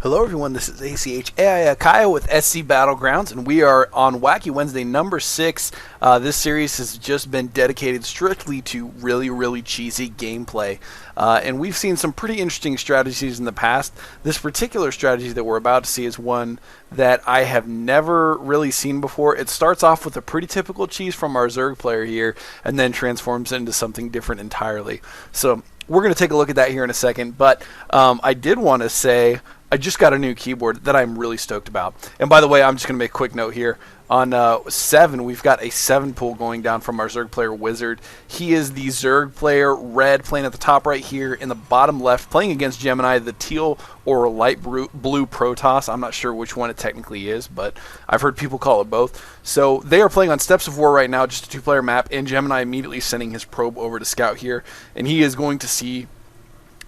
Hello everyone, this is ACHAI Akaya with SC Battlegrounds, and we are on Wacky Wednesday number 6. This series has just been dedicated strictly to really cheesy gameplay. And we've seen some pretty interesting strategies in the past. This particular strategy that we're about to see is one that I have never really seen before. It starts off with a pretty typical cheese from our Zerg player here, and then transforms into something different entirely. So we're going to take a look at that here in a second, but I did want to say I just got a new keyboard that I'm really stoked about. And by the way, I'm just going to make a quick note here. On 7, we've got a 7 pull going down from our Zerg player, Wizard. He is the Zerg player, red, playing at the top right here. In the bottom left, playing against Gemini, the teal or light blue Protoss. I'm not sure which one it technically is, but I've heard people call it both. So they are playing on Steps of War right now, just a 2-player map, and Gemini immediately sending his probe over to scout here. And he is going to see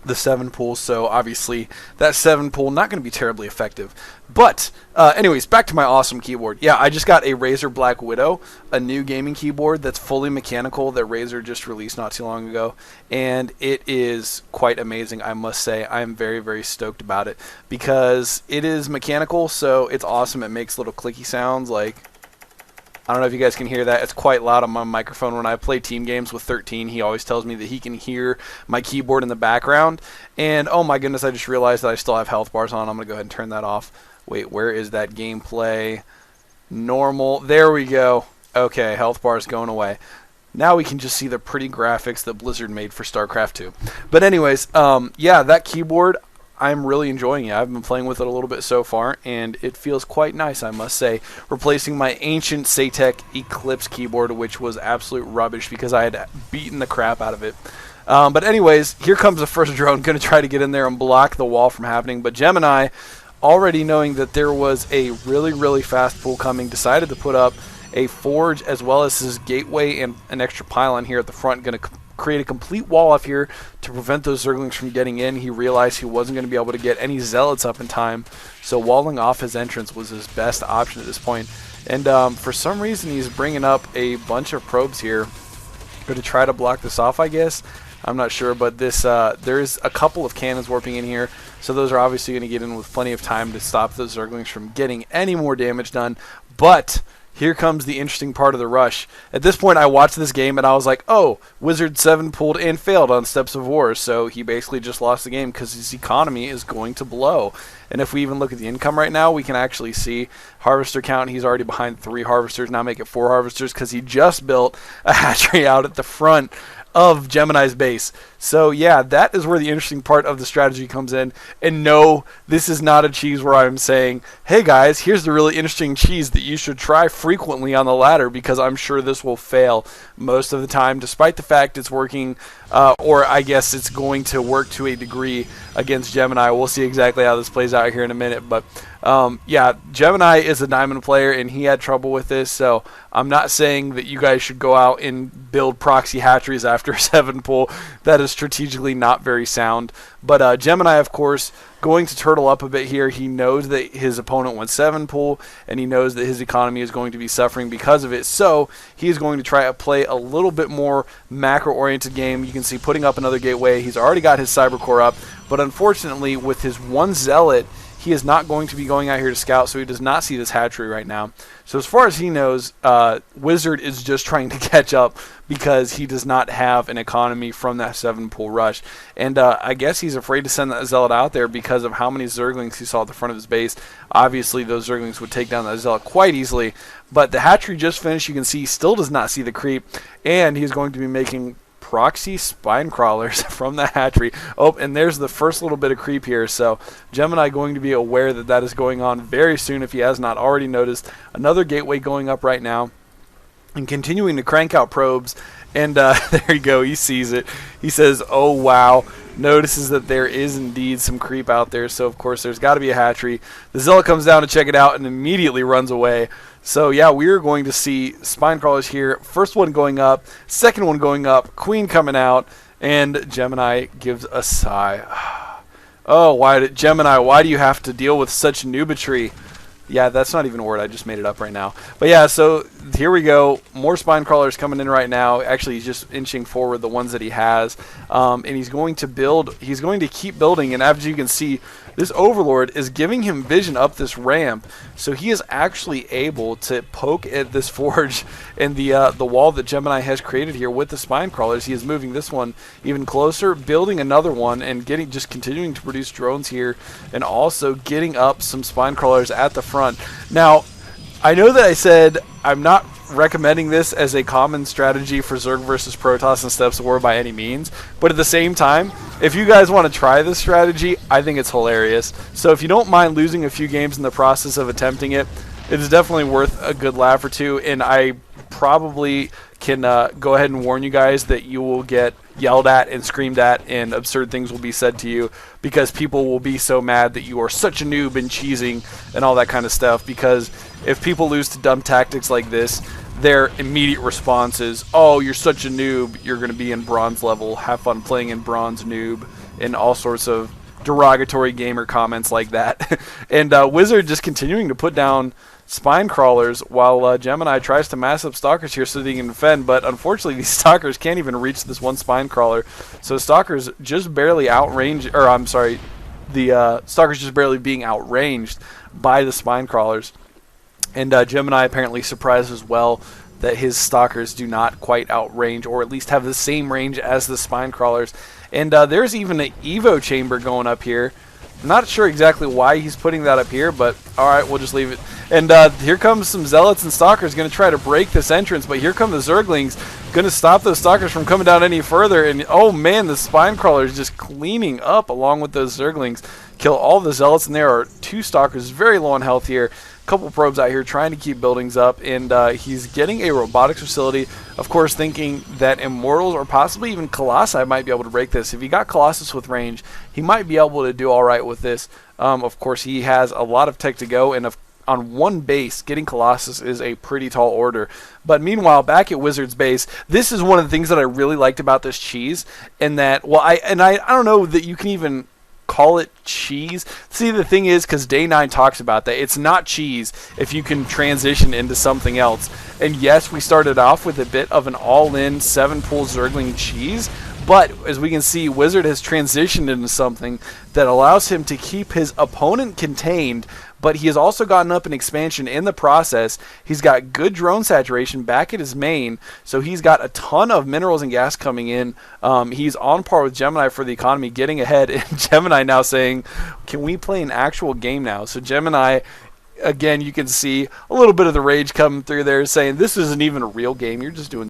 the 7 pull, so obviously that 7 pull not going to be terribly effective. But anyways, back to my awesome keyboard. Yeah, I just got a Razer Black Widow, a new gaming keyboard that's fully mechanical that Razer just released not too long ago, and it is quite amazing, I must say. I am very stoked about it because it is mechanical, so it's awesome. It makes little clicky sounds like, I don't know if you guys can hear that. It's quite loud on my microphone. When I play team games with 13, he always tells me that he can hear my keyboard in the background. And oh my goodness, I just realized that I still have health bars on. I'm going to go ahead and turn that off. Wait, where is that gameplay? Normal. There we go. Okay, health bars going away. Now we can just see the pretty graphics that Blizzard made for StarCraft 2. But anyways, yeah, that keyboard, I'm really enjoying it. I've been playing with it a little bit so far, and it feels quite nice, I must say. Replacing my ancient Satec Eclipse keyboard, which was absolute rubbish because I had beaten the crap out of it. But anyways, here comes the first drone. Going to try to get in there and block the wall from happening. But Gemini, already knowing that there was a really fast pull coming, decided to put up a forge as well as his gateway and an extra pylon here at the front. Going to create a complete wall up here to prevent those Zerglings from getting in. He realized he wasn't going to be able to get any Zealots up in time, so walling off his entrance was his best option at this point. And for some reason, he's bringing up a bunch of probes here. Going to try to block this off, I guess. I'm not sure, but this there's a couple of cannons warping in here, so those are obviously going to get in with plenty of time to stop those Zerglings from getting any more damage done. But here comes the interesting part of the rush. At this point, I watched this game and I was like, oh, Wizard 7 pulled and failed on Steps of War, so he basically just lost the game because his economy is going to blow. And if we even look at the income right now, we can actually see harvester count. He's already behind 3 harvesters, now make it 4 harvesters because he just built a hatchery out at the front of Gemini's base. So yeah, that is where the interesting part of the strategy comes in. And no, this is not a cheese where I'm saying, hey guys, here's the really interesting cheese that you should try frequently on the ladder, because I'm sure this will fail most of the time, despite the fact it's working, or I guess it's going to work to a degree against Gemini. We'll see exactly how this plays out here in a minute. But yeah, Gemini is a diamond player and he had trouble with this, so I'm not saying that you guys should go out and build proxy hatcheries after 7 pull. That is strategically not very sound. But Gemini, of course, going to turtle up a bit here. He knows that his opponent went 7 pull, and he knows that his economy is going to be suffering because of it. So he is going to try to play a little bit more macro-oriented game. You can see putting up another gateway. He's already got his cyber core up, but unfortunately, with his 1 zealot, he is not going to be going out here to scout, so he does not see this hatchery right now. So as far as he knows, Wizard is just trying to catch up because he does not have an economy from that 7 pull rush. And I guess he's afraid to send that Zealot out there because of how many Zerglings he saw at the front of his base. Obviously, those Zerglings would take down that Zealot quite easily. But the hatchery just finished. You can see he still does not see the creep, and he's going to be making proxy spine crawlers from the hatchery. Oh, and there's the first little bit of creep here. So Gemini going to be aware that that is going on very soon if he has not already noticed. Another gateway going up right now and continuing to crank out probes. And there you go. He sees it. He says, oh, wow. Notices that there is indeed some creep out there. So, of course, there's got to be a hatchery. The Zealot comes down to check it out and immediately runs away. So, yeah, we are going to see spine crawlers here. First one going up, second one going up, Queen coming out, and Gemini gives a sigh. Oh, Gemini, why do you have to deal with such nubatry? Yeah, that's not even a word. I just made it up right now. But yeah, so here we go. More spine crawlers coming in right now. Actually, he's just inching forward the ones that he has. And he's going to build. He's going to keep building. And as you can see, this Overlord is giving him vision up this ramp. So he is actually able to poke at this forge and the wall that Gemini has created here with the spine crawlers. He is moving this one even closer, building another one, and just continuing to produce drones here, and also getting up some spine crawlers at the front. Now, I know that I said I'm not recommending this as a common strategy for Zerg versus Protoss and Steps of War by any means, but at the same time, if you guys want to try this strategy, I think it's hilarious. So if you don't mind losing a few games in the process of attempting it, it is definitely worth a good laugh or two, and I probably can go ahead and warn you guys that you will get yelled at and screamed at, and absurd things will be said to you because people will be so mad that you are such a noob and cheesing and all that kind of stuff. Because if people lose to dumb tactics like this, their immediate response is, oh, you're such a noob, you're going to be in bronze level, have fun playing in bronze, noob, and all sorts of derogatory gamer comments like that. And Wizard just continuing to put down spine crawlers while Gemini tries to mass up stalkers here so that he can defend, but unfortunately these stalkers can't even reach this one spine crawler. So stalkers just barely outranged, or I'm sorry, the stalkers just barely being outranged by the spine crawlers. And Gemini apparently surprised as well that his stalkers do not quite outrange, or at least have the same range as the spine crawlers. And there's even an Evo chamber going up here. I'm not sure exactly why he's putting that up here, but alright, we'll just leave it. And here comes some Zealots and Stalkers going to try to break this entrance, but here come the Zerglings going to stop those Stalkers from coming down any further. And oh man, the Spine Crawler is just cleaning up along with those Zerglings. Kill all the Zealots, and there are 2 Stalkers very low on health here. Couple probes out here trying to keep buildings up, and he's getting a robotics facility, of course thinking that Immortals or possibly even Colossi might be able to break this. If he got Colossus with range, he might be able to do alright with this. Of course, he has a lot of tech to go, and on one base, getting Colossus is a pretty tall order. But meanwhile, back at Wizard's base, this is one of the things that I really liked about this cheese, and that, well, I don't know that you can even call it cheese. See, the thing is, because Day 9 talks about that, it's not cheese if you can transition into something else. And yes, we started off with a bit of an all-in 7-pool Zergling cheese, but as we can see, Wizard has transitioned into something that allows him to keep his opponent contained, but he has also gotten up an expansion in the process. He's got good drone saturation back at his main, so he's got a ton of minerals and gas coming in. He's on par with Gemini for the economy, getting ahead, and Gemini now saying, can we play an actual game now? So Gemini, again, you can see a little bit of the rage coming through there, saying this isn't even a real game, you're just doing